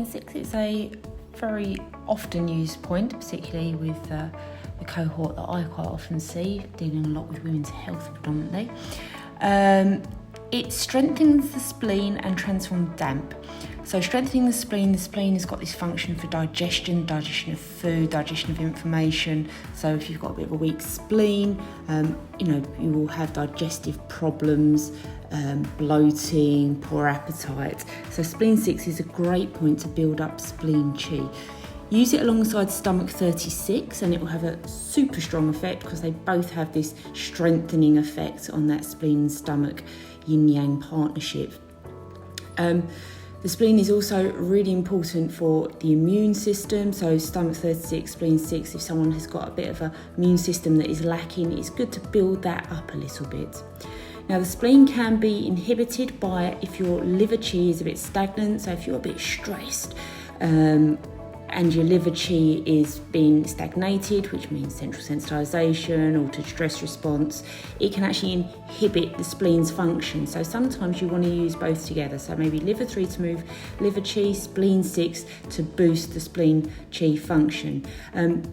spleen 6 is a very often used point, particularly with the cohort that I quite often see, dealing a lot with women's health predominantly. It strengthens the spleen and transforms damp. So strengthening the spleen has got this function for digestion of food, digestion of information. So if you've got a bit of a weak spleen, you will have digestive problems, bloating, poor appetite. So spleen 6 is a great point to build up spleen chi. Use it alongside stomach 36 and it will have a super strong effect because they both have this strengthening effect on that spleen and stomach yin-yang partnership. The spleen is also really important for the immune system. So stomach 36, spleen 6, if someone has got a bit of an immune system that is lacking, it's good to build that up a little bit. Now the spleen can be inhibited by if your liver chi is a bit stagnant. So if you're a bit stressed, and your liver chi is being stagnated, which means central sensitization, altered stress response, it can actually inhibit the spleen's function. So sometimes you want to use both together. So maybe liver 3 to move liver chi, spleen 6 to boost the spleen chi function.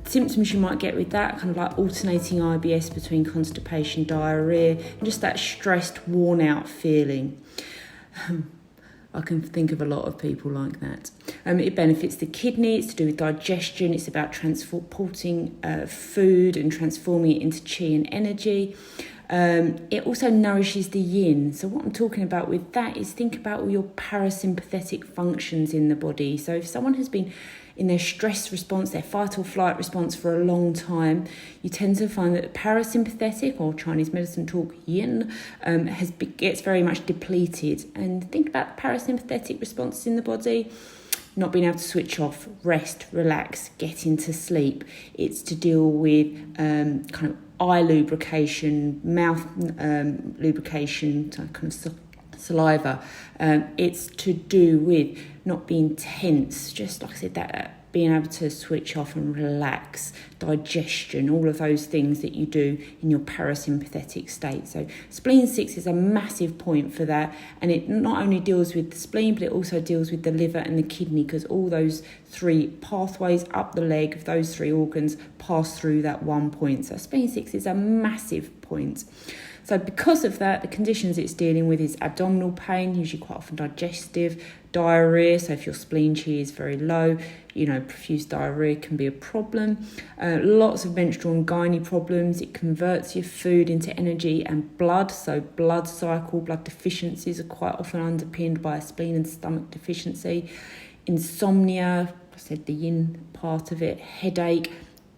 Symptoms you might get with that, kind of like alternating IBS between constipation, diarrhea, and just that stressed, worn out feeling. I can think of a lot of people like that. It benefits the kidney, it's to do with digestion, it's about transporting food and transforming it into chi and energy. It also nourishes the yin. So what I'm talking about with that is think about all your parasympathetic functions in the body. So if someone has been in their stress response, their fight or flight response for a long time, you tend to find that the parasympathetic, or Chinese medicine talk yin, gets very much depleted. And think about the parasympathetic responses in the body. Not being able to switch off, rest, relax, get into sleep. It's to deal with kind of eye lubrication, mouth lubrication, kind of saliva. It's to do with not being tense, just like I said, that being able to switch off and relax, digestion, all of those things that you do in your parasympathetic state. So spleen 6 is a massive point for that, and it not only deals with the spleen, but it also deals with the liver and the kidney, because all those three pathways up the leg of those three organs pass through that one point. So spleen 6 is a massive point. So because of that, the conditions it's dealing with is abdominal pain, usually quite often digestive, diarrhea. So if your spleen chi is very low, profuse diarrhea can be a problem. Lots of menstrual and gynae problems. It converts your food into energy and blood. So blood cycle, blood deficiencies are quite often underpinned by a spleen and stomach deficiency. Insomnia, I said the yin part of it, headache,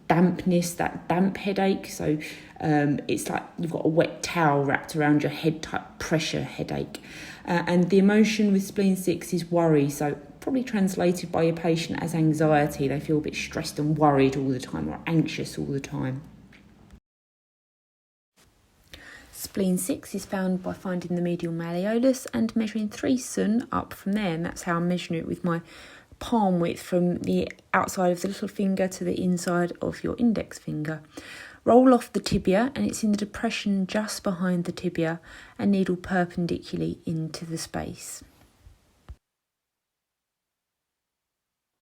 dampness, that damp headache. So it's like you've got a wet towel wrapped around your head type pressure headache. And the emotion with spleen 6 is worry. So probably translated by your patient as anxiety. They feel a bit stressed and worried all the time, or anxious all the time. Spleen 6 is found by finding the medial malleolus and measuring 3 sun up from there. And that's how I'm measuring it with my palm width from the outside of the little finger to the inside of your index finger. Roll off the tibia, and it's in the depression just behind the tibia, and needle perpendicularly into the space.